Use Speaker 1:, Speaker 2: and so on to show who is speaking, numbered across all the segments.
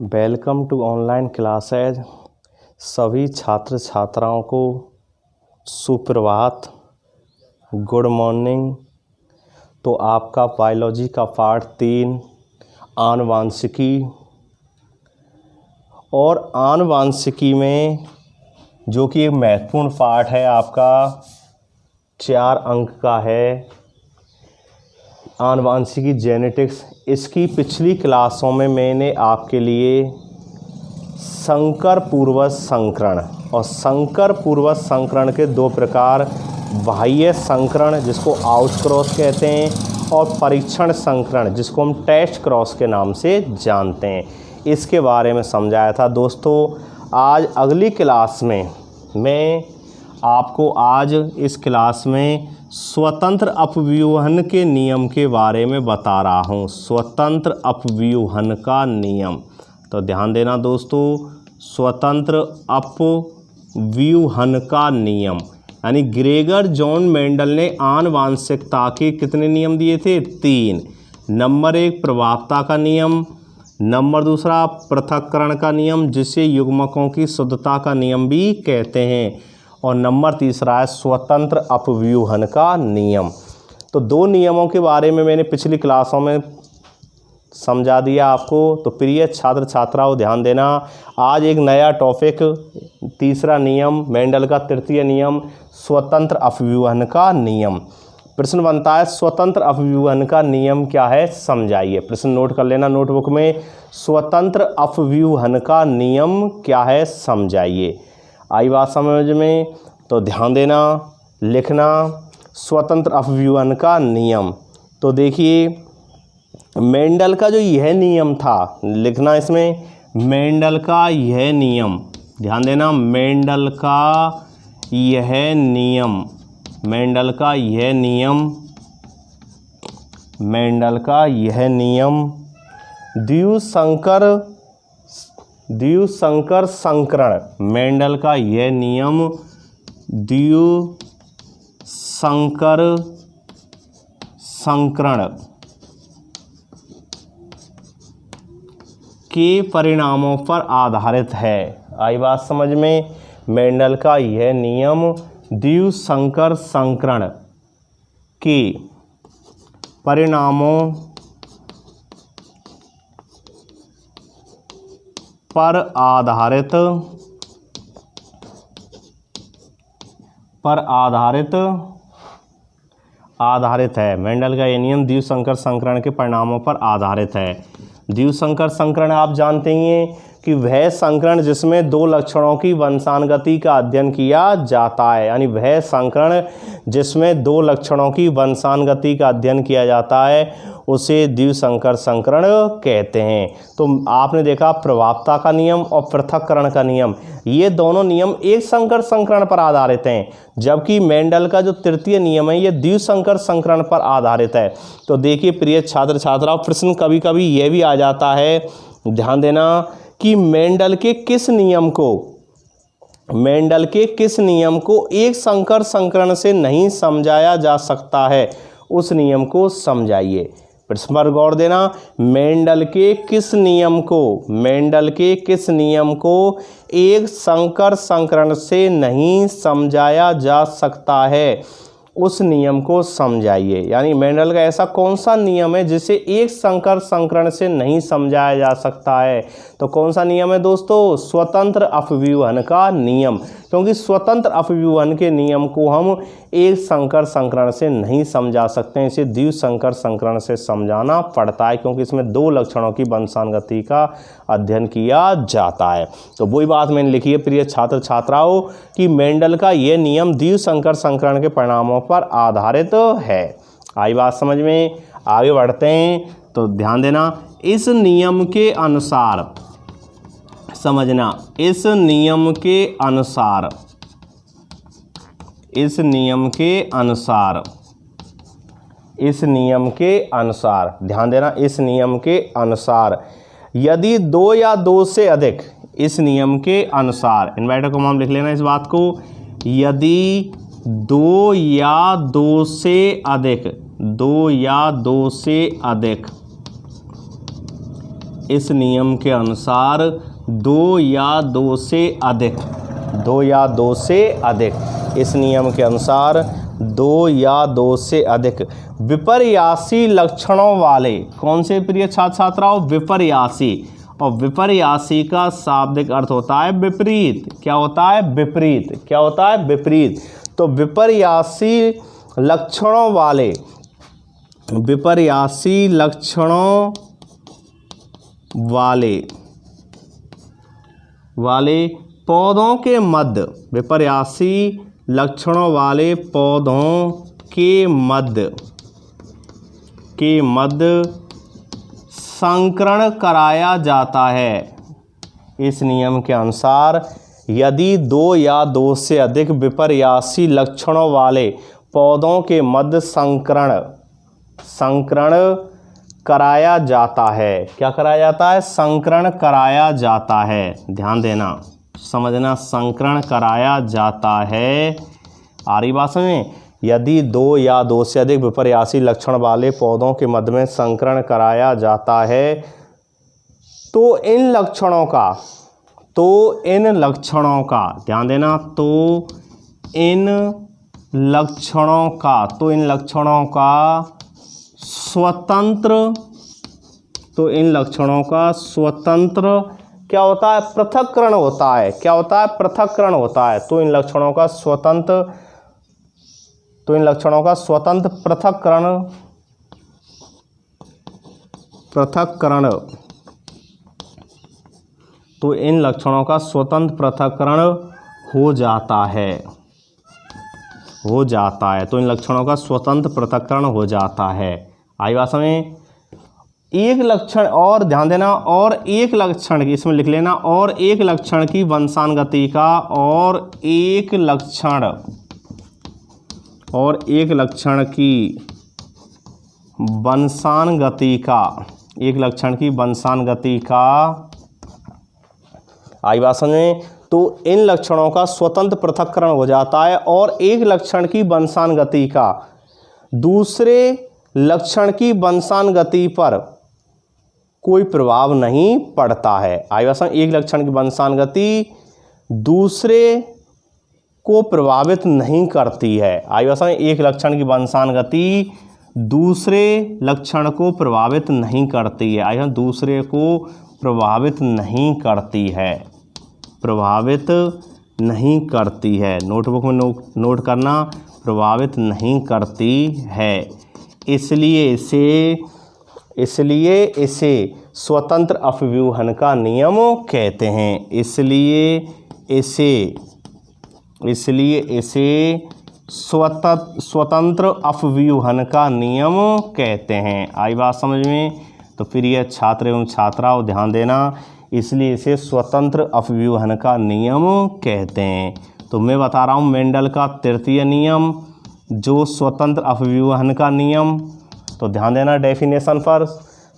Speaker 1: Welcome to online classes. सभी छात्र छात्राओं को सुप्रभात, गुड मॉर्निंग। तो आपका बायोलॉजी का पार्ट 3 आनुवांशिकी, और आनुवांशिकी में जो कि एक महत्वपूर्ण पार्ट है आपका 4 अंक का है, आनुवांशिकी जेनेटिक्स। इसकी पिछली क्लासों में मैंने आपके लिए संकर पूर्वज संकरण और संकर पूर्वज संकरण के 2 प्रकार, बाह्य संकरण जिसको आउटक्रॉस कहते हैं और परीक्षण संकरण जिसको हम टेस्ट क्रॉस के नाम से जानते हैं, इसके बारे में समझाया था। दोस्तों आज अगली क्लास में मैं आपको इस क्लास में स्वतंत्र अपव्यूहन के नियम के बारे में बता रहा हूँ। स्वतंत्र अपव्यूहन का नियम, तो ध्यान देना दोस्तों, स्वतंत्र अपव्यूहन का नियम यानी ग्रेगर जॉन मेंडल ने आनुवांशिकता के कितने नियम दिए थे? 3। नंबर 1 प्रभावता का नियम, नंबर 2 पृथक्करण का नियम जिसे युग्मकों की शुद्धता का नियम भी कहते हैं, और नंबर 3 है स्वतंत्र अपव्यूहन का नियम। तो 2 नियमों के बारे में मैंने पिछली क्लासों में समझा दिया आपको। तो प्रिय छात्र छात्राओं ध्यान देना, आज एक नया टॉपिक, तीसरा नियम, मेंडल का तृतीय नियम, स्वतंत्र अपव्यूहन का नियम। प्रश्न बनता है स्वतंत्र अपव्यूहन का नियम क्या है, समझाइए। प्रश्न नोट कर लेना नोटबुक में, स्वतंत्र अपव्यूहन का नियम क्या है समझाइए। आई बात समझ में? तो ध्यान देना, लिखना स्वतंत्र अपव्यूहन का नियम। तो देखिए मेंडल का जो यह नियम था, लिखना इसमें मेंडल का यह नियम, ध्यान देना मेंडल का यह नियम, मेंडल का यह नियम, मेंडल का यह नियम द्विसंकर संकरण, मेंडल का यह नियम द्विसंकर संकरण के परिणामों पर आधारित है। आई बात समझ में? मेंडल का यह नियम द्विसंकर संकरण के परिणामों पर आधारित है। मेंडल का यह नियम द्विसंकर संकरण के परिणामों पर आधारित है। द्विसंकर संकरण आप जानते ही हैं कि वह संकरण जिसमें 2 लक्षणों की वंशानुगति का अध्ययन किया जाता है, यानी वह संकरण जिसमें 2 लक्षणों की वंशानुगति का अध्ययन किया जाता है उसे द्विसंकर संकरण कहते हैं। तो आपने देखा प्रभावता का नियम और पृथक्करण का नियम, ये दोनों नियम एक संकर संकरण पर आधारित हैं, जबकि मेंडल का जो तृतीय नियम है ये द्विसंकर संकरण पर आधारित है। तो देखिए प्रिय छात्र छात्राओं, प्रश्न कभी कभी ये भी आ जाता है, ध्यान देना, कि मेंडल के किस नियम को एक संकर संकरण से नहीं समझाया जा सकता है, उस नियम को समझाइए। प्रश्न पर गौर देना, मेंडल के किस नियम को एक संकर संकरण से नहीं समझाया जा सकता है, उस नियम को समझाइए। यानी मेंडल का ऐसा कौन सा नियम है जिसे एक संकर संकरण से नहीं समझाया जा सकता है? तो कौन सा नियम है दोस्तों? स्वतंत्र अपव्यूहन का नियम, क्योंकि स्वतंत्र अपव्यूहन के नियम को हम एक संकर संकरण से नहीं समझा सकते हैं, इसे द्विसंकर संकरण से समझाना पड़ता है, क्योंकि इसमें 2 लक्षणों की वंशानुगति का अध्ययन किया जाता है। तो वही बात मैंने लिखी है प्रिय छात्र छात्राओं कि मेंडल का ये नियम द्विसंकर संकरण के परिणामों पर आधारित है। आई बात समझ में? आगे बढ़ते हैं। तो ध्यान देना, इस नियम के अनुसार समझना, इस नियम के अनुसार ध्यान देना, इस नियम के अनुसार यदि 2 या 2 से अधिक, इस नियम के अनुसार, इन्वर्टर कॉमा हम लिख लेना इस बात को, यदि 2 या 2 से अधिक इस नियम के अनुसार दो या दो से अधिक, दो या दो से अधिक, इस नियम के अनुसार दो या दो से अधिक विपर्यासी लक्षणों वाले, कौन से प्रिय छात्र छात्राओं? विपर्यासी। और विपर्यासी का शाब्दिक अर्थ होता है विपरीत। क्या होता है? विपरीत। क्या होता है? विपरीत। तो विपर्यासी लक्षणों वाले, विपर्यासी लक्षणों वाले पौधों के मध्य, विपर्यासी लक्षणों वाले पौधों के मध्य संकरण कराया जाता है। इस नियम के अनुसार यदि दो या दो से अधिक विपर्यासी लक्षणों वाले पौधों के मध्य संकरण कराया जाता है। क्या कराया जाता है? संकरण कराया जाता है। ध्यान देना, समझना, संकरण कराया जाता है। आ रही बात समझ? यदि दो या दो से अधिक विपर्यासी लक्षण वाले पौधों के मध्य में संकरण कराया जाता है तो इन लक्षणों का ध्यान देना, तो इन लक्षणों का स्वतंत्र क्या होता है? पृथक्करण होता है। क्या होता है? पृथक्करण होता है। तो इन लक्षणों का स्वतंत्र पृथक्करण हो जाता है। तो इन लक्षणों का स्वतंत्र पृथक्करण हो जाता है। आई बात में एक लक्षण और ध्यान देना, और एक लक्षण की इसमें लिख लेना, और एक लक्षण की वंशानुगति का, और एक लक्षण की वंशानुगति का आई बात समझ में? तो इन लक्षणों का स्वतंत्र पृथक्करण हो जाता है और एक लक्षण की वंशानुगति का दूसरे लक्षण की वंशानुगति पर कोई प्रभाव नहीं पड़ता है। आई बात समझ? एक लक्षण की वंशानुगति दूसरे को प्रभावित नहीं करती है। आई बात समझ? एक लक्षण की वंशानुगति दूसरे लक्षण को प्रभावित नहीं करती है। आई बात? दूसरे को प्रभावित नहीं करती है। नोटबुक में नोट करना, प्रभावित नहीं करती है। इसलिए इसे स्वतंत्र अपव्यूहन का नियम कहते हैं। इसलिए इसे स्वतंत्र अपव्यूहन का नियम कहते हैं। आई बात समझ में? तो फिर यह छात्र एवं छात्राओं ध्यान देना, इसलिए इसे स्वतंत्र अपव्यूहन का नियम कहते हैं। तो मैं बता रहा हूँ मेंडल का तृतीय नियम, जो स्वतंत्र अपव्यूहन का नियम। तो ध्यान देना डेफिनेशन पर,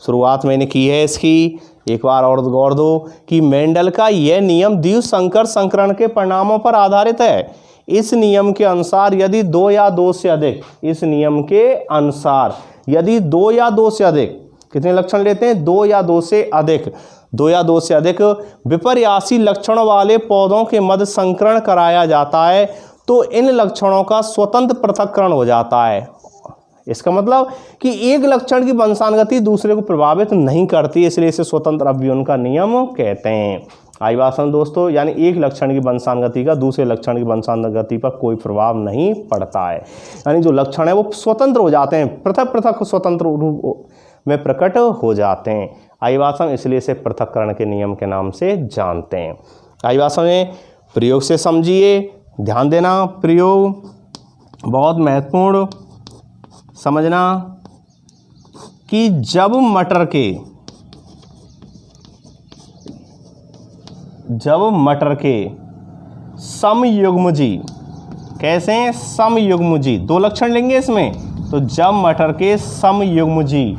Speaker 1: शुरुआत मैंने की है इसकी, एक बार और गौर दो कि मेंडल का यह नियम द्विसंकर संकरण के परिणामों पर आधारित है। इस नियम के अनुसार यदि दो या दो से अधिक, इस नियम के अनुसार यदि दो या दो से अधिक, कितने लक्षण लेते हैं? दो या दो से अधिक विपर्यासी लक्षणों वाले पौधों के मध्य संकरण कराया जाता है तो इन लक्षणों का स्वतंत्र पृथक्करण हो जाता है। इसका मतलब कि एक लक्षण की वंशानुगति दूसरे को प्रभावित नहीं करती, इसलिए इसे स्वतंत्र अपव्यूहन का नियम कहते हैं। आई बात समझ दोस्तों? यानी एक लक्षण की वंशानुगति का दूसरे लक्षण की वंशानुगति पर कोई प्रभाव नहीं पड़ता है। यानी जो लक्षण है वो स्वतंत्र हो जाते हैं, पृथक स्वतंत्र रूप में प्रकट हो जाते हैं। आई बात समझ? इसलिए इसे पृथक्करण के नियम के नाम से जानते हैं। आई बात समझ? प्रयोग से समझिए, ध्यान देना, प्रयोग बहुत महत्वपूर्ण समझना कि जब मटर के समयुग्मजी, कैसे हैं? समयुग्मजी, दो लक्षण लेंगे इसमें। तो जब मटर के समयुग्मजी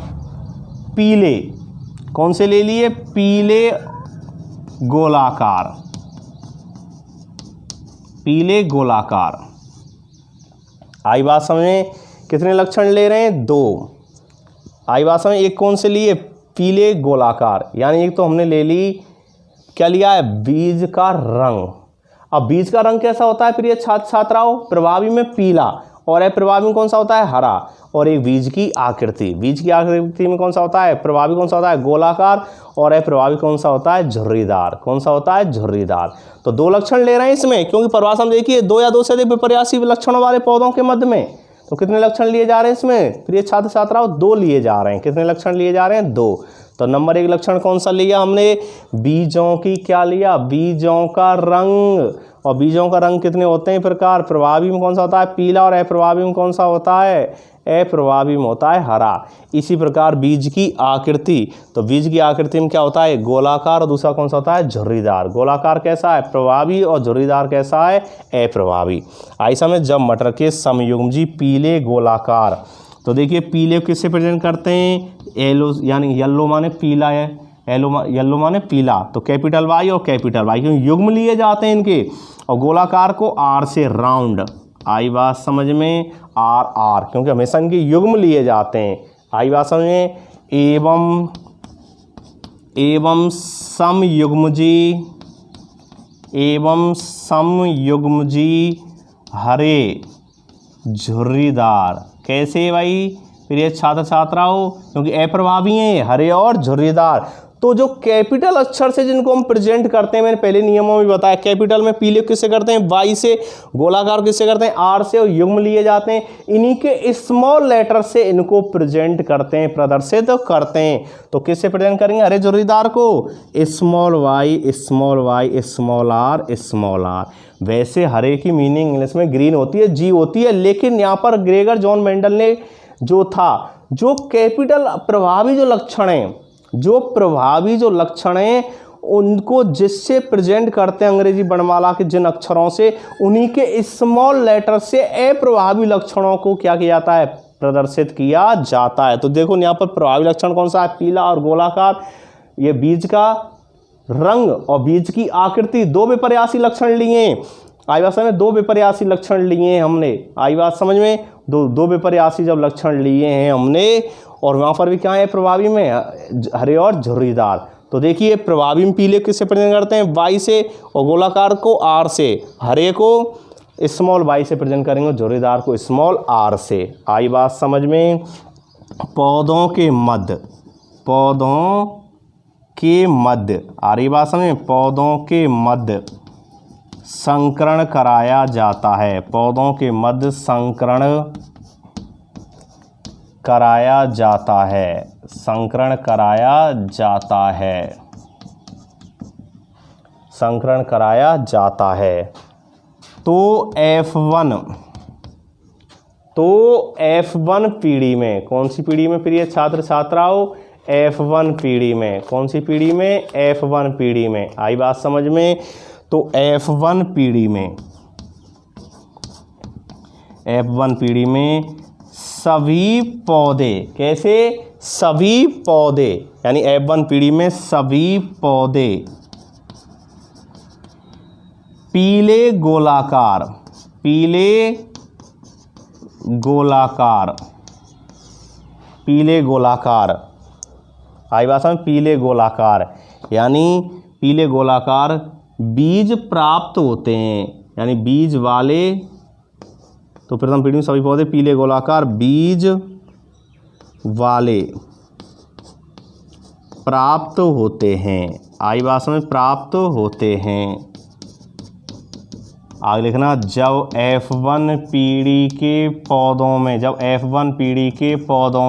Speaker 1: पीले, कौन से ले लिए? पीले गोलाकार। आई बात समझे? कितने लक्षण ले रहे हैं? दो। आई बात समझ? एक कौन से लिए? पीले गोलाकार, यानी एक तो हमने ले ली, क्या लिया है, बीज का रंग। अब बीज का रंग कैसा होता है प्रिय छात्र छात्राओं, प्रभावी में पीला और अप्रभावी में कौन सा होता है, हरा। और एक बीज की आकृति, बीज की आकृति में कौन सा होता है, प्रभावी कौन सा होता है, गोलाकार, और अप्रभावी कौन सा होता है, झुर्रीदार। कौन सा होता है, झुर्रीदार। तो दो लक्षण ले रहे हैं इसमें, क्योंकि परिभाषा में देखिए दो या दो से अधिक विपर्यासी लक्षणों वाले पौधों के मध्य में, तो कितने लक्षण लिए जा रहे हैं इसमें प्रिय छात्र छात्राओं, दो लिए जा रहे हैं। कितने लक्षण लिए जा रहे हैं, दो। तो नंबर एक लक्षण कौन सा लिया हमने, बीजों की क्या लिया, बीजों का रंग। और बीजों का रंग कितने होते हैं प्रकार, प्रभावी में कौन सा होता है, पीला, और अप्रभावी में कौन सा होता है, अप्रभावी में होता है हरा। इसी प्रकार बीज की आकृति, तो बीज की आकृति में क्या होता है, गोलाकार, और दूसरा कौन सा होता है, झुर्रीदार। गोलाकार कैसा है, प्रभावी, और झुर्रीदार कैसा है, अप्रभावी। ऐसा में जब मटर के समयुग्मजी पीले गोलाकार, तो देखिए पीले किससे प्रेजेंट करते हैं, येलो, यानी येलो माने पीला है, येलो माने पीला, तो कैपिटल वाई और कैपिटल वाई, क्योंकि युग्म लिए जाते हैं इनके। और गोलाकार को आर से, राउंड, आई बात समझ में, आर आर, क्योंकि हमेशा इनके युग्म लिए जाते हैं। आई बात समझ में। एवं समयुग्मजी हरे झुर्रीदार। कैसे भाई प्रिय छात्र छात्राओं, क्योंकि अप्रभावी हैं, हरे और झुर्रीदार। तो जो कैपिटल अक्षर से जिनको हम प्रेजेंट करते हैं, मैंने पहले नियमों में बताया, कैपिटल में पीले किससे करते हैं, वाई से, गोलाकार किससे करते हैं, आर से, और युग्म लिए जाते हैं, इन्हीं के स्मॉल लेटर से इनको प्रेजेंट करते हैं, प्रदर्शित करते हैं। तो किससे प्रेजेंट करेंगे, हरे झुर्रीदार को, स्मॉल वाई, स्मॉल आर। वैसे हरे की मीनिंग इंग्लिश में ग्रीन होती है, जी होती है, लेकिन यहाँ पर ग्रेगर जॉन मेंडल ने जो था, जो कैपिटल प्रभावी जो लक्षण हैं उनको जिससे प्रेजेंट करते हैं अंग्रेजी वर्णमाला के जिन अक्षरों से, उन्हीं के स्मॉल लेटर से अप्रभावी लक्षणों को क्या किया जाता है, प्रदर्शित किया जाता है। तो देखो यहाँ पर प्रभावी लक्षण कौन सा है, पीला और गोलाकार। ये बीज का रंग और बीज की आकृति, दो विपर्यासी लक्षण लिए। आई बात समझ में, दो विपर्यासी लक्षण लिए हैं हमने। आई बात समझ में, दो विपर्यासी जब लक्षण लिए हैं हमने, और वहाँ पर भी क्या है, प्रभावी में हरे और झुर्रीदार। तो देखिए प्रभावी में पीले किससे प्रेजेंट करते हैं, वाई से, और गोलाकार को आर से, हरे को स्मॉल वाई से प्रेजेंट करेंगे, झुर्रीदार को स्मॉल आर से। आई बात समझ में। पौधों के मध्य, आ रही बात समझ में, पौधों के मध्य संकरण कराया जाता है, पौधों के मध्य संकरण कराया जाता है। तो F1 पीढ़ी में, कौन सी पीढ़ी में प्रिय छात्र छात्राओं, F1 पीढ़ी में। कौन सी पीढ़ी में, F1 पीढ़ी में। आई बात समझ में। तो F1 पीढ़ी में सभी पौधे, कैसे, सभी पौधे, यानी F1 पीढ़ी में सभी पौधे पीले गोलाकार। आई बात समझ, पीले गोलाकार, यानी पीले गोलाकार बीज प्राप्त होते हैं, यानी बीज वाले। तो प्रथम पीढ़ी में सभी पौधे पीले गोलाकार बीज वाले प्राप्त होते हैं। आई बात समझ, प्राप्त होते हैं। आगे लिखना, जब F1 पीढ़ी के पौधों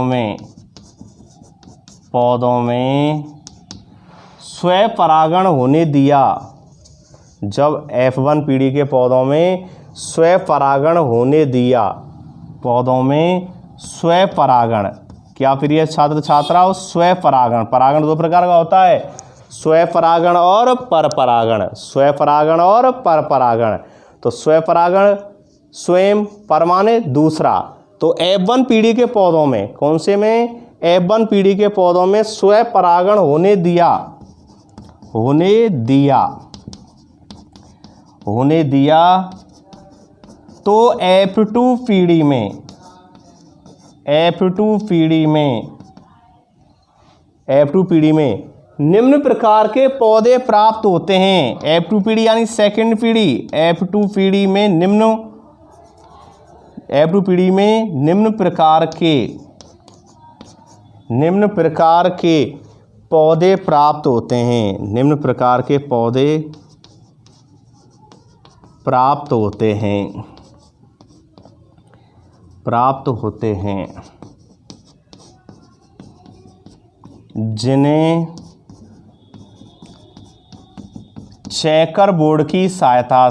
Speaker 1: में स्वपरागण होने दिया, जब F1 पीढ़ी के पौधों में स्वपरागण होने दिया, पौधों में स्वपरागण, क्या प्रिय छात्र छात्राओं, स्वपरागण। परागण दो प्रकार का होता है, स्वपरागण और परपरागण। तो स्वपरागण, स्वयं, परमाने दूसरा। तो F1 पीढ़ी के पौधों में, कौन से में, F1 पीढ़ी के पौधों में स्वपरागण होने दिया। तो F2 पीढ़ी में F2 पीढ़ी में निम्न प्रकार के पौधे प्राप्त होते हैं। F2 पीढ़ी यानी सेकंड पीढ़ी, F2 पीढ़ी में निम्न प्रकार के पौधे प्राप्त होते हैं। निम्न प्रकार के पौधे प्राप्त होते हैं जिन्हें चेकर बोर्ड की सहायता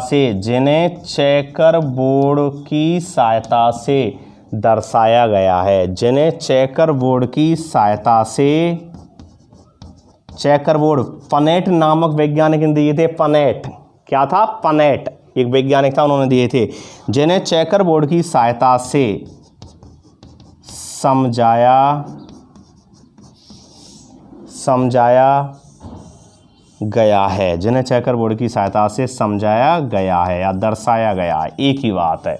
Speaker 1: से दर्शाया गया है। चेकर बोर्ड पनेट नामक वैज्ञानिक ने दिए थे। पनेट क्या था? पनेट एक वैज्ञानिक था, उन्होंने दिए थे। जिन्हें चेकर बोर्ड की सहायता से समझाया गया है। जिन्हें चेकर बोर्ड की सहायता से समझाया गया है या दर्शाया गया है, एक ही बात है।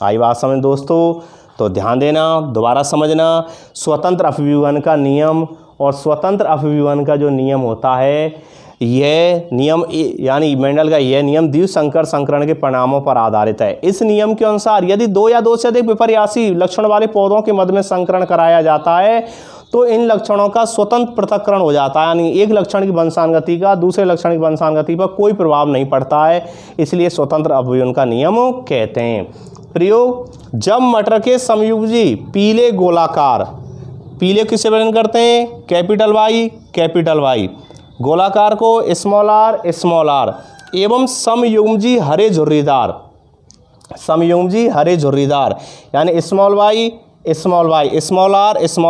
Speaker 1: आई बात समझ दोस्तों? तो ध्यान देना, दोबारा समझना। स्वतंत्र अभिव्यवन का नियम और स्वतंत्र अभिव्यवन का जो नियम होता है, यह नियम यानी मेंडल का यह नियम द्विसंकर संकरण के परिणामों पर आधारित है। इस नियम के अनुसार यदि दो या दो से अधिक विपर्यासी लक्षण वाले पौधों के मध्य में संकरण कराया जाता है तो इन लक्षणों का स्वतंत्र पृथक्करण हो जाता है, यानी एक लक्षण की वंशानुगति का दूसरे लक्षण की वंशानुगति पर कोई प्रभाव नहीं पड़ता है, इसलिए स्वतंत्र अभिव्यवन का नियम कहते हैं। प्रयोग: जब मटर के समयुग्जी पीले गोलाकार, पीले किससे वर्णन करते हैं? कैपिटल वाई, गोलाकार को स्मॉल आर एवं समयुग्जी हरे झुर्रीदार यानी स्मॉल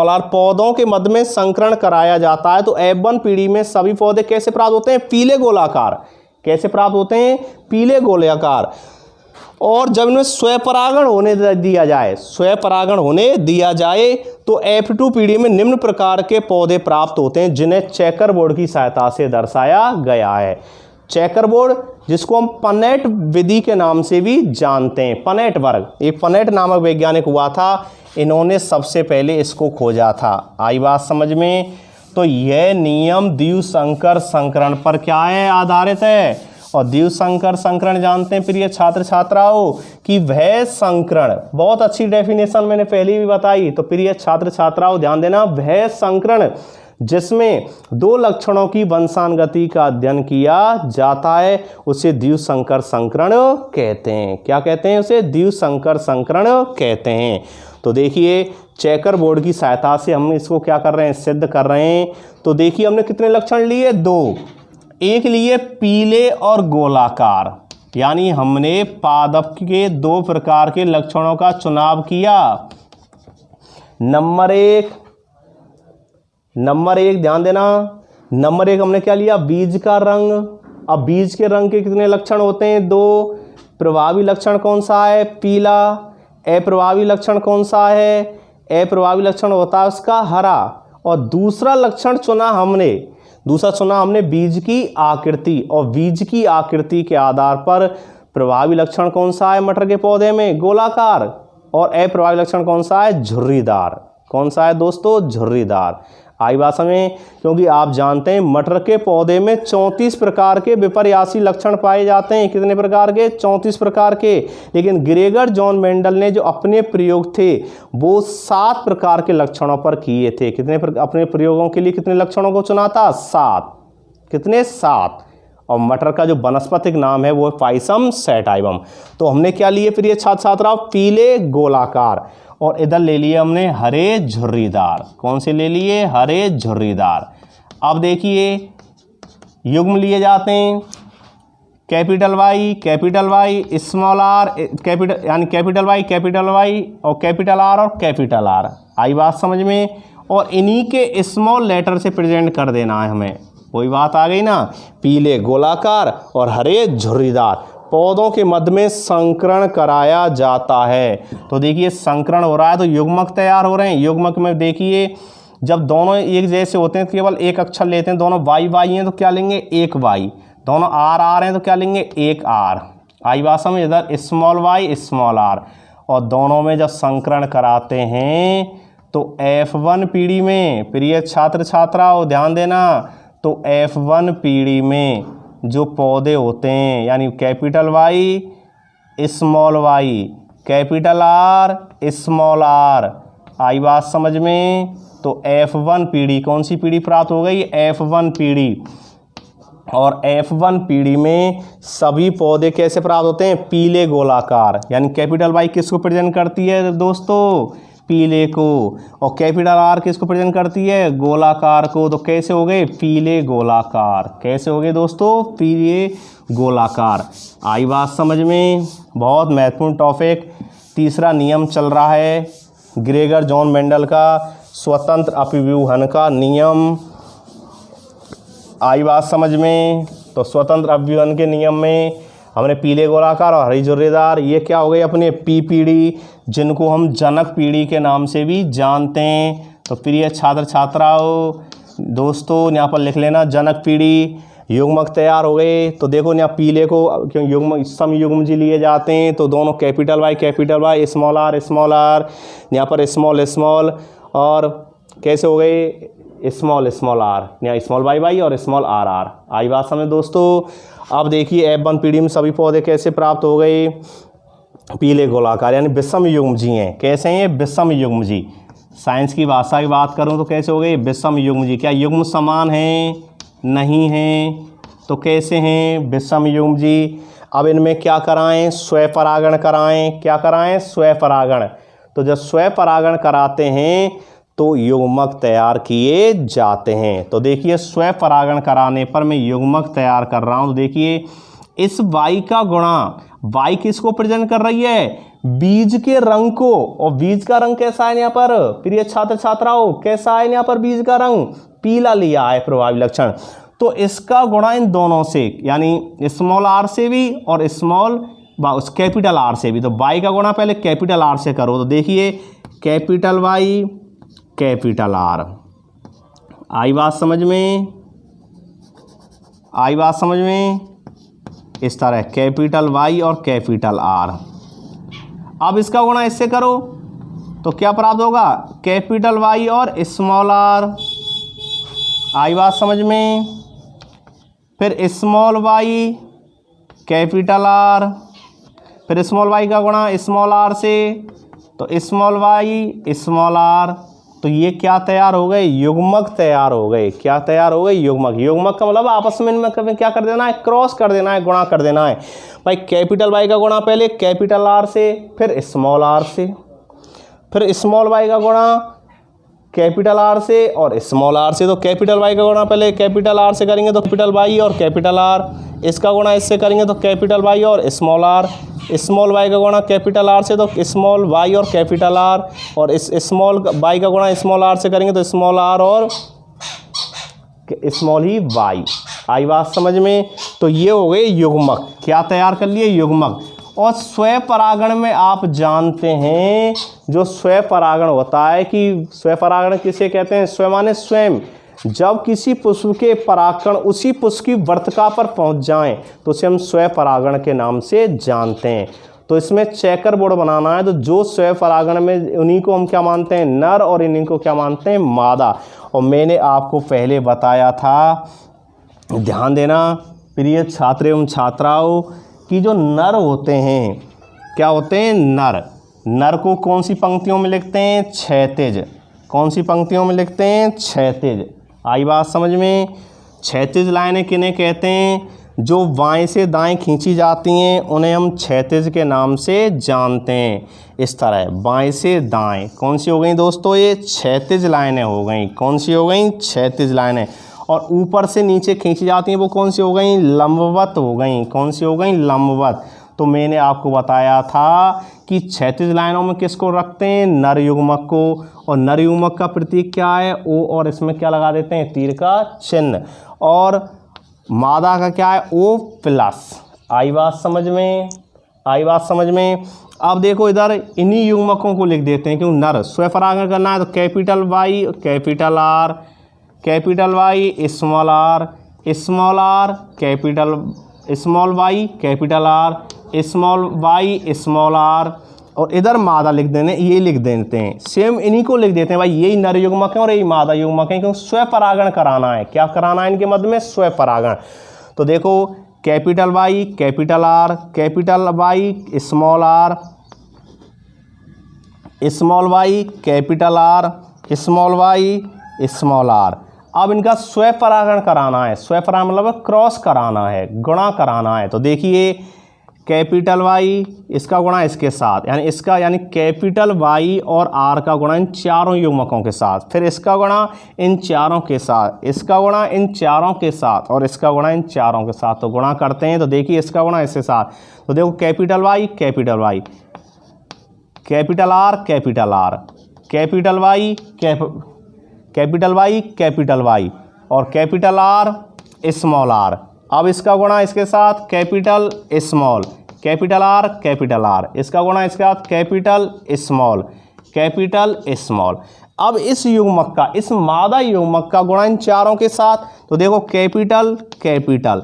Speaker 1: आर पौधों के मध्य में संकरण कराया जाता है तो F1 पीढ़ी में सभी पौधे कैसे प्राप्त होते हैं? पीले गोलाकार। कैसे प्राप्त होते हैं? पीले गोलाकार। और जब इनमें स्वपरागण होने दिया जाए तो F2 पीढ़ी में निम्न प्रकार के पौधे प्राप्त होते हैं जिन्हें चेकर बोर्ड की सहायता से दर्शाया गया है। चेकर बोर्ड जिसको हम पनेट विधि के नाम से भी जानते हैं। पनेट वर्ग, एक पनेट नामक वैज्ञानिक हुआ था, इन्होंने सबसे पहले इसको खोजा था। आई बात समझ में? तो यह नियम द्विसंकर संकरण पर क्या है? आधारित है। और द्विसंकर संकरण जानते हैं प्रिय छात्र छात्राओं कि वह संकरण, बहुत अच्छी डेफिनेशन मैंने पहले भी बताई, तो प्रिय छात्र छात्राओं ध्यान देना, वह संकरण जिसमें दो लक्षणों की वंशानुगति का अध्ययन किया जाता है उसे द्विसंकर संकरण कहते हैं। क्या कहते हैं? उसे द्विसंकर संकरण कहते हैं। तो देखिए चेकर बोर्ड की सहायता से हम इसको क्या कर रहे हैं? सिद्ध कर रहे हैं। तो देखिए हमने कितने लक्षण लिए? दो। एक लिए पीले और गोलाकार, यानी हमने पादप के दो प्रकार के लक्षणों का चुनाव किया। नंबर एक ध्यान देना, नंबर एक हमने क्या लिया? बीज का रंग। अब बीज के रंग के कितने लक्षण होते हैं? दो। प्रभावी लक्षण कौन सा है? पीला। अप्रभावी लक्षण कौन सा है? अप्रभावी लक्षण होता है उसका हरा। और दूसरा चुना हमने बीज की आकृति, और बीज की आकृति के आधार पर प्रभावी लक्षण कौन सा है मटर के पौधे में? गोलाकार। और अप्रभावी लक्षण कौन सा है? झुर्रीदार। कौन सा है दोस्तों? झुर्रीदार। आई बात समझ? क्योंकि आप जानते हैं मटर के पौधे में 34 प्रकार के विपर्यासी लक्षण पाए जाते हैं। कितने प्रकार के? 34 प्रकार के। लेकिन ग्रेगर जॉन मेंडल ने जो अपने प्रयोग थे वो 7 प्रकार के लक्षणों पर किए थे। अपने प्रयोगों के लिए कितने लक्षणों को चुना था? 7। कितने? 7। और मटर का जो वनस्पतिक नाम है वो है पाइसम सैटाइवम। तो हमने क्या लिए प्रिय छात्र छात्राओं? पीले गोलाकार। और इधर ले लिए हमने हरे झुर्रीदार। कौन से ले लिए? हरे झुर्रीदार। अब देखिए युग्म लिए जाते हैं, capital Y, small R, capital यानी कैपिटल वाई और कैपिटल आर। आई बात समझ में? और इन्हीं के स्मॉल लेटर से प्रेजेंट कर देना है हमें। वही बात आ गई ना, पीले गोलाकार और हरे झुर्रीदार पौधों के मध्य में संकरण कराया जाता है। तो देखिए संकरण हो रहा है तो युग्मक तैयार हो रहे हैं। युग्मक में देखिए जब दोनों एक जैसे होते हैं तो केवल एक अक्षर लेते हैं। दोनों वाई हैं तो क्या लेंगे? एक वाई। दोनों आर हैं तो क्या लेंगे? एक आर। आई बात समझ? इधर स्मॉल वाई स्मॉल आर। और दोनों में जब संकरण कराते हैं तो F1 पीढ़ी में, प्रिय छात्र छात्राओं ध्यान देना, तो F1 पीढ़ी में जो पौधे होते हैं यानी capital Y small Y, capital R small R, आई बात समझ में। तो F1 पीढ़ी कौन सी पीढ़ी प्राप्त हो गई? F1 पीढ़ी। और F1 पीढ़ी में सभी पौधे कैसे प्राप्त होते हैं? पीले गोलाकार, यानी कैपिटल वाई किसको प्रेजेंट करती है दोस्तों? पीले को। और कैपिटल आर किसको प्रेजेंट करती है? गोलाकार को। तो कैसे हो गए? पीले गोलाकार। कैसे हो गए दोस्तों? पीले गोलाकार। आई बात समझ में? बहुत महत्वपूर्ण टॉपिक। तीसरा नियम चल रहा है ग्रेगर जॉन मेंडल का स्वतंत्र अभिव्यूहन का नियम। आई बात समझ में? तो स्वतंत्र अभिव्यूहन के नियम में हमने पीले गोलाकार और हरी झुर्रीदार, ये क्या हो गई अपने पी पीढ़ी, जिनको हम जनक पीढ़ी के नाम से भी जानते हैं। तो प्रिय छात्र छात्राओं दोस्तों यहाँ पर लिख लेना जनक पीढ़ी। युग्मक तैयार हो गए। तो देखो यहाँ पीले को क्यों युग्म समयुग्म जी लिए जाते हैं, तो दोनों कैपिटल वाई स्मॉल आर, यहाँ पर स्मॉल स्मॉल, और कैसे हो गए? स्मॉल आर, यहाँ स्मॉल वाई और स्मॉल आर। आई बात समझ दोस्तों? अब देखिए F1 पीढ़ी में सभी पौधे कैसे प्राप्त हो गए? पीले गोलाकार, यानी विषम युग्म जी हैं। कैसे हैं ये? विषम युग्म जी। साइंस की भाषा की बात करूं तो कैसे हो गए? विषम युग्म जी। क्या युग्म समान हैं? नहीं हैं। तो कैसे हैं? विषम युग्म जी। अब इनमें क्या कराएं? स्वपरागण कराएं। क्या कराएं? स्वपरागण। तो जब स्वपरागण कराते हैं तो युग्मक तैयार किए जाते हैं। तो देखिए स्वपरागण कराने पर मैं युग्मक तैयार कर रहा हूं। तो देखिए इस वाई का गुणा, वाई किसको प्रेजेंट कर रही है? बीज के रंग को। और बीज का रंग कैसा है यहाँ पर प्रिय छात्र छात्राओं? कैसा है यहाँ पर बीज का रंग? पीला लिया है प्रभावी लक्षण। तो इसका गुणा इन दोनों से, यानी स्मॉल आर से भी और स्मॉल कैपिटल आर से भी। तो वाई का गुणा पहले कैपिटल आर से करो। तो देखिए कैपिटल वाई कैपिटल आर। आई बात समझ में? आई बात समझ में? इस तरह कैपिटल वाई और कैपिटल आर। अब इसका गुणा इससे करो तो क्या प्राप्त होगा? कैपिटल वाई और स्मॉल आर। आई बात समझ में? फिर स्मॉल वाई कैपिटल आर, फिर स्मॉल वाई का गुणा स्मॉल आर से, तो स्मॉल वाई स्मॉल आर। तो ये क्या तैयार हो गए? युग्मक तैयार हो गए। क्या तैयार हो गए? युग्मक। युग्मक का मतलब आपस में इनमें क्या कर देना है? क्रॉस कर देना है, गुणा कर देना है। भाई कैपिटल वाई का गुणा पहले कैपिटल आर से, फिर स्मॉल आर से, फिर स्मॉल वाई का गुणा कैपिटल आर से और स्मॉल आर से। तो कैपिटल वाई का गुणा पहले कैपिटल आर से करेंगे तो कैपिटल वाई और कैपिटल आर, इसका गुणा इससे करेंगे तो कैपिटल वाई और स्मॉल आर, स्मॉल वाई का गुणा कैपिटल आर से तो स्मॉल वाई और कैपिटल आर, और इस स्मॉल वाई का गुणा स्मॉल आर से करेंगे तो स्मॉल आर और स्मॉल ही वाई। आई बात समझ में? तो ये हो गए युग्मक। क्या तैयार कर लिए? युग्मक। और स्वपरागण में आप जानते हैं जो स्वपरागण होता है कि स्वपरागण किसे कहते हैं? स्व माने स्वयं। जब किसी पुष्प के परागकण उसी पुष्प की वर्तिका पर पहुंच जाएं तो उसे हम स्वपरागण के नाम से जानते हैं। तो इसमें चेकर बोर्ड बनाना है। तो जो स्वपरागण में उन्हीं को हम क्या मानते हैं? नर, और इन्हीं को क्या मानते हैं? मादा। और मैंने आपको पहले बताया था, ध्यान देना प्रिय छात्र एवं छात्राओं, कि जो नर होते हैं क्या होते हैं? नर। नर को कौन सी पंक्तियों में लिखते हैं? क्षैतिज। कौन सी पंक्तियों में लिखते हैं? क्षैतिज। आई बात समझ में? क्षैतिज लाइनें किन्हें कहते हैं? जो बाएं से दाएं खींची जाती हैं उन्हें हम क्षैतिज के नाम से जानते हैं। इस तरह बाएं से दाएं कौन सी हो गई दोस्तों? ये क्षैतिज लाइनें हो गई। कौन सी हो गई? क्षैतिज लाइनें। और ऊपर से नीचे खींची जाती हैं वो कौन सी हो गई? लंबवत हो गई। कौन सी हो गई? लंबवत। तो मैंने आपको बताया था कि क्षैतिज लाइनों में किसको रखते हैं? नर युग्मक को। और नर युग्मक का प्रतीक क्या है? ओ, और इसमें क्या लगा देते हैं? तीर का चिन्ह। और मादा का क्या है? O plus. आई बात समझ में? आई बात समझ में? अब देखो इधर इन्हीं युग्मकों को लिख देते हैं क्यों? नर स्वपरागण करना है तो capital Y capital R, capital Y small R, small R capital small Y capital R, small Y small R, और इधर मादा लिख देने, ये लिख देते हैं, सेम इन्हीं को लिख देते हैं भाई, यही नर युग्मक है और यही मादा युग्मक है, क्योंकि स्वपरागण कराना है। क्या कराना है इनके मध्य में? स्वपरागण। तो देखो capital Y capital R, capital Y small R, small Y capital R, small Y small R. अब इनका स्वपरागण कराना है, स्वपरागण मतलब क्रॉस कराना है, गुणा कराना है। तो देखिए कैपिटल वाई इसका गुणा इसके साथ, यानी इसका यानी कैपिटल वाई और आर का गुणा इन चारों युग्मकों के साथ, फिर इसका गुणा इन चारों के साथ, इसका गुणा इन चारों के साथ और इसका गुणा इन चारों के साथ। तो गुणा करते हैं तो देखिए इसका गुणा इसके साथ, तो देखो capital Y capital Y, capital R capital R, capital Y capital Y capital Y और कैपिटल आर स्मॉल आर। अब इसका गुणा इसके साथ कैपिटल स्मॉल, कैपिटल आर, इसका गुणा इसके साथ कैपिटल स्मॉल, कैपिटल स्मॉल। अब इस युग्मक का, इस मादा युग्मक का गुणा इन चारों के साथ, तो देखो capital capital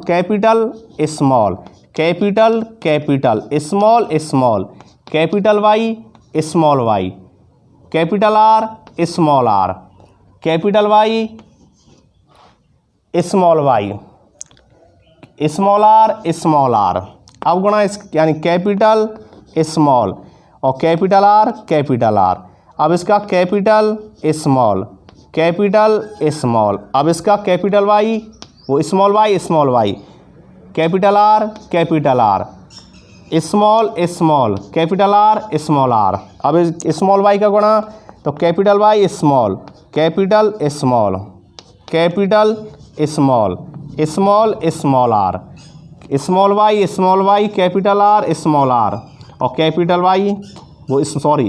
Speaker 1: capital small, capital capital small small, capital Y small Y, capital R small R, capital Y small Y, small R. अब गुणा इस यानी कैपिटल स्मॉल और कैपिटल आर। अब इसका कैपिटल स्मॉल कैपिटल स्मॉल, अब इसका कैपिटल वाई वो small Y, capital R small small, capital R small R. अब स्मॉल वाई का गुणा तो capital Y small capital small, capital small small small R, small Y capital R small R और capital Y वो small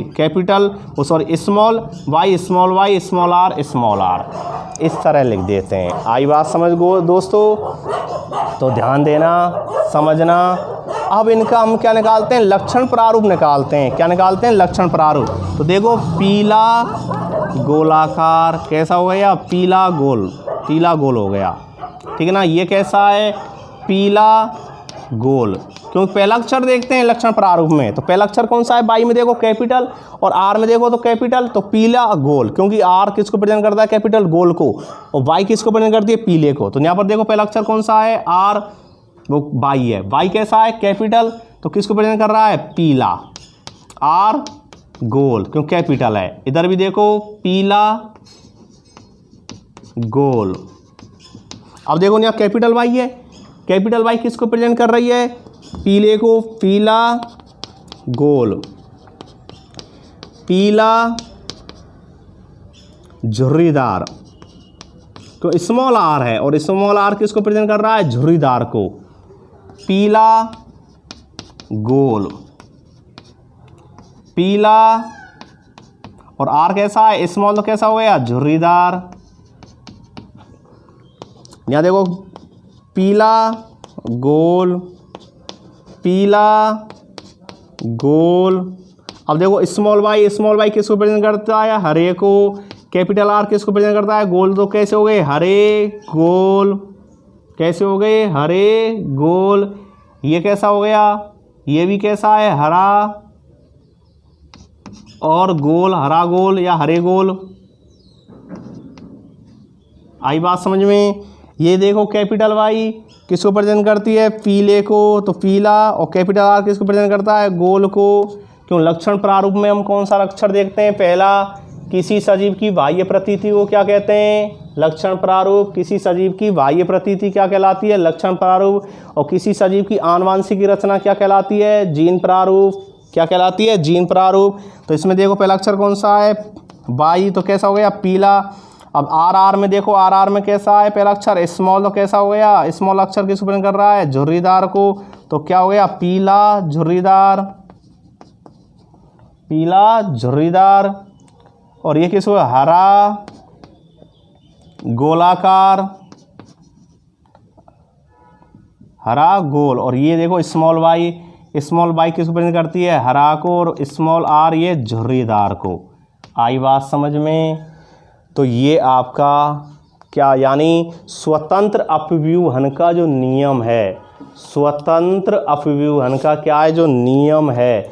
Speaker 1: Y small R, इस तरह लिख देते हैं। आई बात समझ गो दोस्तों? तो ध्यान देना, समझना। अब इनका हम क्या निकालते हैं? लक्षण प्रारूप निकालते हैं। क्या निकालते हैं? लक्षण प्रारूप। तो देखो पीला गोलाकार कैसा हो गया? पीला गोल हो गया, ठीक है ना। ये कैसा है? पीला गोल, क्योंकि पहला अक्षर देखते हैं लक्षण प्रारूप में, तो पहला अक्षर कौन सा है? बाई में देखो कैपिटल और आर में देखो तो कैपिटल, तो पीला गोल, क्योंकि आर किसको प्रेजेंट करता है? कैपिटल गोल को, और वाई किसको प्रेजेंट करती है? पीले को। तो यहाँ पर देखो पहला अक्षर कौन सा है? आर, वो वाई है। वाई कैसा है? कैपिटल, तो किसको प्रेजेंट कर रहा है? पीला। आर गोल, क्यों? कैपिटल है। इधर भी देखो पीला गोल। अब देखो यहाँ कैपिटल वाई है, कैपिटल वाई किसको प्रेजेंट कर रही है? पीले को। पीला गोल, पीला झुर्रीदार, तो स्मॉल आर है और स्मॉल आर किसको प्रेजेंट कर रहा है? झुर्रीदार को। पीला गोल, पीला और आर कैसा है? स्मॉल, तो कैसा हो गया? झुर्रीदार। यहाँ देखो पीला गोल, पीला गोल। अब देखो स्मॉल वाई किसको प्रेजेंट करता है? हरे को। कैपिटल आर किसको प्रेजेंट करता है? गोल। तो कैसे हो गए? हरे गोल। कैसे हो गए? हरे गोल। ये कैसा हो गया? ये भी कैसा है? हरा और गोल, हरा गोल या हरे गोल। आई बात समझ में? ये देखो कैपिटल वाई किसको प्रेजेंट करती है? पीले को, तो पीला। और कैपिटल आर किसको प्रेजेंट करता है? गोल को। क्यों? लक्षण प्रारूप में हम कौन सा अक्षर देखते हैं? पहला, किसी सजीव की बाह्य प्रतीति को क्या कहते हैं? लक्षण प्रारूप। किसी सजीव की बाह्य प्रतीति क्या कहलाती है? लक्षण प्रारूप। और किसी सजीव की आनुवांशिक रचना क्या कहलाती है? जीन प्रारूप। क्या कहलाती है? जीन प्रारूप। तो इसमें देखो पहला अक्षर कौन सा है? वाई, तो कैसा हो गया? पीला। अब आर में देखो, आर में कैसा है? पहला अक्षर स्मॉल, तो कैसा हो गया? स्मॉल अक्षर किसको प्रेजेंट कर रहा है? झुर्रीदार को। तो क्या हो गया? पीला झुर्रीदार, पीला झुर्रीदार। और ये किसको? हरा गोलाकार, हरा गोल। और ये देखो स्मॉल वाई किसको प्रेजेंट करती है? हरा को। और स्मॉल आर ये झुर्रीदार को। आई बात समझ में? तो ये आपका क्या, यानी स्वतंत्र अपव्यूहन का जो नियम है, स्वतंत्र अपव्यूहन का क्या है? जो नियम है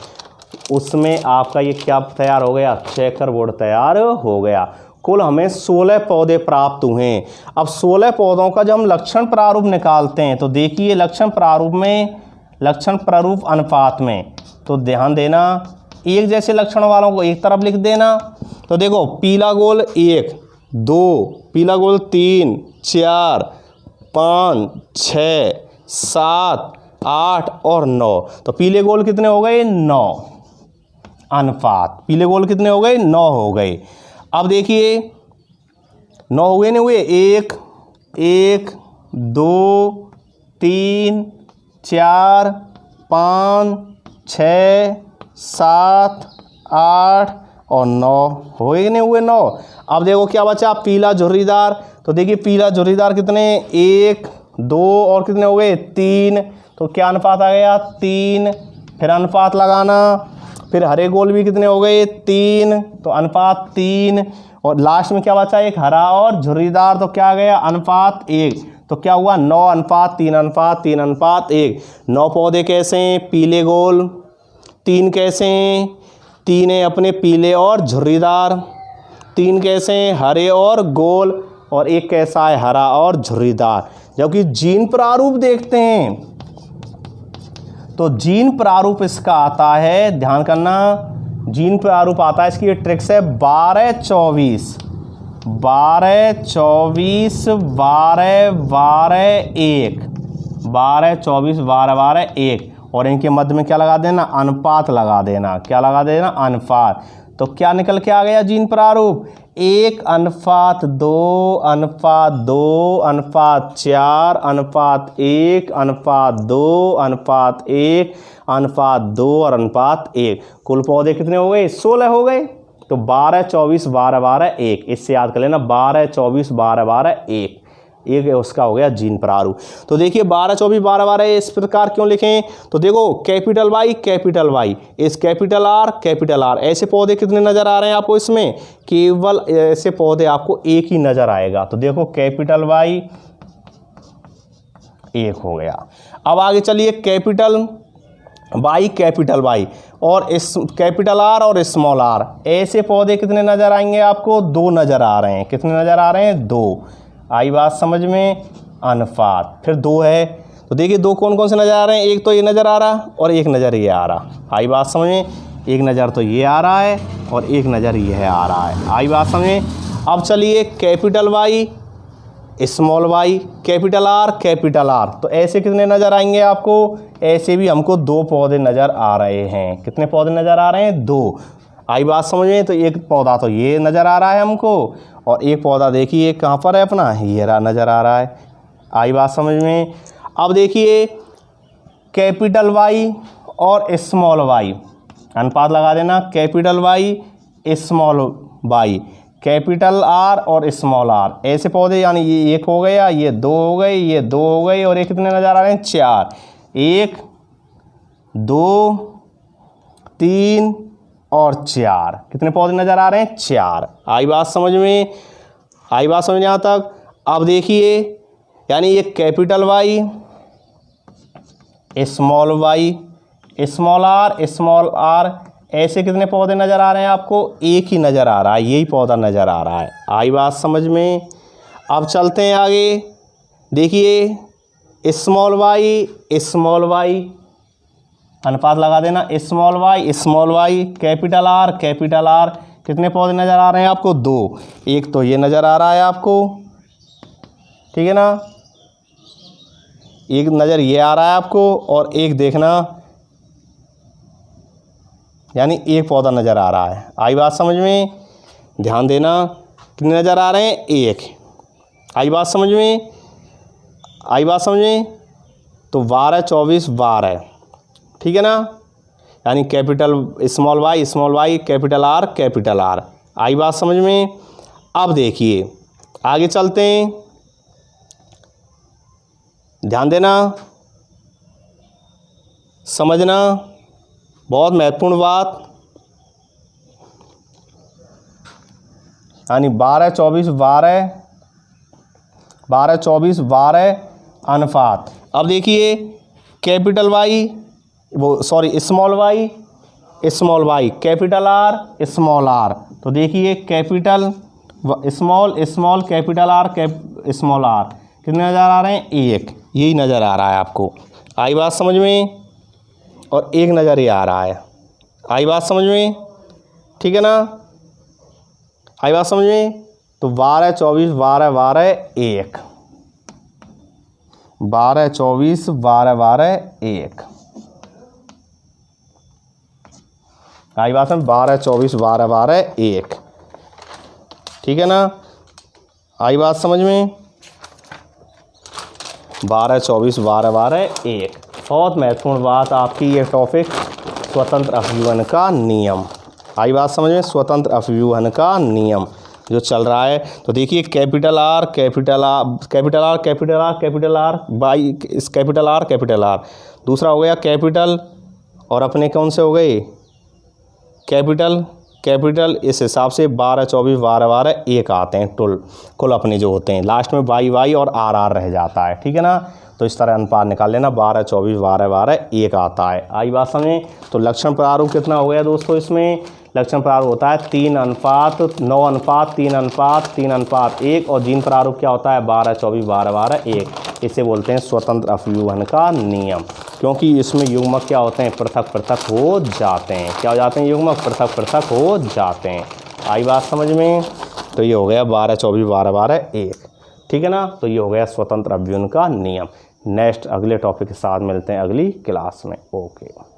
Speaker 1: उसमें आपका ये क्या तैयार हो गया, चेकर बोर्ड तैयार हो गया। कुल हमें 16 पौधे प्राप्त हुए। अब 16 पौधों का जब हम लक्षण प्रारूप निकालते हैं तो देखिए लक्षण प्रारूप में, लक्षण प्रारूप अनुपात में, तो ध्यान देना एक जैसे लक्षण वालों को एक तरफ लिख देना। तो देखो पीला गोल 1 2, पीला गोल 3 4 5 6 7 8 और 9। तो पीले गोल कितने हो गए, 9 अनुपात, पीले गोल कितने हो गए, 9 हो गए। अब देखिए 9 हुए नहीं हुए, 1 1 2 3 4 5 6 7 8 और 9 हुए नहीं हुए, 9। अब देखो क्या बचा, पीला झुर्रीदार। तो देखिए पीला झुर्रीदार कितने, 1 2 और कितने हो गए, 3। तो क्या अनुपात आ गया, 3। फिर अनुपात लगाना, फिर हरे गोल भी कितने हो गए, 3। तो अनुपात 3। और लास्ट में क्या बचा, एक हरा और झुर्रीदार। तो क्या आ गया, अनुपात 1। तो क्या हुआ, 9 अनुपात 3 अनुपात 3 अनुपात 1। 9 पौधे कैसे हैं, पीले गोल। 3 कैसे हैं, 3 है अपने पीले और झुर्रीदार। 3 कैसे हैं, हरे और गोल। और 1 कैसा है, हरा और झुर्रीदार। जबकि जीन प्रारूप देखते हैं तो जीन प्रारूप इसका आता है, ध्यान करना, जीन प्रारूप आता है, इसकी ये ट्रिक्स है 12 24 12 24 12 12 1 12 24 12 12 1। और इनके मध्य में क्या लगा देना, अनुपात लगा देना। क्या लगा देना, अनुपात। तो क्या निकल के आ गया जीन प्रारूप, 1 अनुपात 2 अनुपात 2 अनुपात 4 अनुपात 1 अनुपात 2 अनुपात 1 अनुपात 2 और अनुपात 1। कुल पौधे कितने हो गए, 16 हो गए। तो 12 24 12 12 1, इससे याद कर लेना 12 24 12 12 1, एक उसका हो गया जीन प्रारूप। तो देखिए 12 24 12 12 इस प्रकार क्यों लिखें, तो देखो कैपिटल वाई, इस कैपिटल आर, ऐसे पौधे कितने नज़र आ रहे हैं आपको, इसमें केवल ऐसे पौधे आपको एक ही नज़र आएगा। तो देखो कैपिटल वाई 1 हो गया। अब आगे चलिए कैपिटल वाई और इस कैपिटल आर और स्मॉल आर, ऐसे पौधे कितने नज़र आएंगे आपको, 2 नज़र आ रहे हैं। कितने नज़र आ रहे हैं, 2। आई बात समझ में, अनुपात। फिर 2 है, तो देखिए 2 कौन कौन से नज़र आ रहे हैं, एक तो ये नज़र आ रहा और एक नज़र ये आ रहा। आई बात समझ में, एक नज़र तो ये आ रहा है और एक नज़र ये आ रहा है। आई बात समझ में। अब चलिए capital Y small Y, capital R, तो ऐसे कितने नज़र आएंगे आपको, ऐसे भी हमको 2 पौधे नज़र आ रहे हैं। कितने पौधे नज़र आ रहे हैं, 2। आई बात समझ में। तो एक पौधा तो ये नज़र आ रहा है हमको और एक पौधा देखिए कहाँ पर है अपना, ये रहा नज़र आ रहा है। आई बात समझ में। अब देखिए कैपिटल वाई और स्मॉल वाई, अनुपात लगा देना, capital Y small Y, capital R और स्मॉल आर, ऐसे पौधे, यानी ये 1 हो गया, ये 2 हो गए, ये 2 हो गए और ये कितने नज़र आ रहे हैं, 4। 1 2 3 और 4, कितने पौधे नज़र आ रहे हैं, 4। आई बात समझ में, आई बात समझ यहाँ तक। अब देखिए यानी ये कैपिटल वाई स्मॉल आर, ऐसे कितने पौधे नज़र आ रहे हैं आपको, एक ही नज़र आ रहा है, यही पौधा नज़र आ रहा है। आई बात समझ में। अब चलते हैं आगे, देखिए स्मॉल वाई, अनुपात लगा देना, स्मॉल वाई, कैपिटल आर, कितने पौधे नज़र आ रहे हैं आपको, 2। एक तो ये नज़र आ रहा है आपको, ठीक है ना, एक नज़र ये आ रहा है आपको और एक देखना, यानी एक पौधा नज़र आ रहा है। आई बात समझ में, ध्यान देना, कितने नज़र आ रहे हैं, 1। आई बात समझ में, तो 12 24 12, ठीक है ना, यानी capital small Y, capital R. आई बात समझ में। अब देखिए आगे चलते हैं, ध्यान देना, समझना, बहुत महत्वपूर्ण बात, यानी 12 24 12 अनुपात। अब देखिए capital Y, small small Y, capital R small R. तो देखिए capital small small capital R small R, कितने नज़र आ रहे हैं? एक, यही नज़र आ रहा है आपको। आई बात समझ में? और एक नज़र ये आ रहा है। आई बात समझ में? ठीक है ना? आई बात समझ में? तो 12 24 12 12 1, 12 24 12 12 1। आई बात में? 12 24 12 12 1, ठीक है ना? आई बात समझ में? 12 24 12 12 1। बहुत महत्वपूर्ण बात आपकी ये टॉपिक, स्वतंत्र अपव्यूहन का नियम। आई बात समझ में? स्वतंत्र अपव्यूहन का नियम जो चल रहा है। तो देखिए capital R capital R capital R capital R capital R by capital R capital are. दूसरा हो गया कैपिटल, और अपने कौन से हो गए? Capital capital. इस हिसाब से 12 24 12 12 1 आते हैं कुल अपने जो होते हैं। लास्ट में वाई वाई और आर आर रह जाता है, ठीक है ना? तो इस तरह अनुपात निकाल लेना, 12 24 12 12 1 आता है। आई बात समझें? तो लक्षण प्रारूप कितना हो गया दोस्तों? इसमें लक्षण प्रारूप होता है 3 अनुपात 9 अनुपात 3 अनुपात 3 अनुपात 1, और जीन प्रारूप क्या होता है? 12 24 12 12 1। इसे बोलते हैं स्वतंत्र अपव्यूहन का नियम, क्योंकि इसमें युग्मक क्या होते हैं? पृथक पृथक हो जाते हैं। क्या हो जाते हैं? युग्मक पृथक पृथक हो जाते हैं। आई बात समझ में? तो ये हो गया 12 24 12 12 1, ठीक है ना? तो ये हो गया स्वतंत्र अपव्यूहन का नियम। नेक्स्ट अगले टॉपिक के साथ मिलते हैं अगली क्लास में। ओके।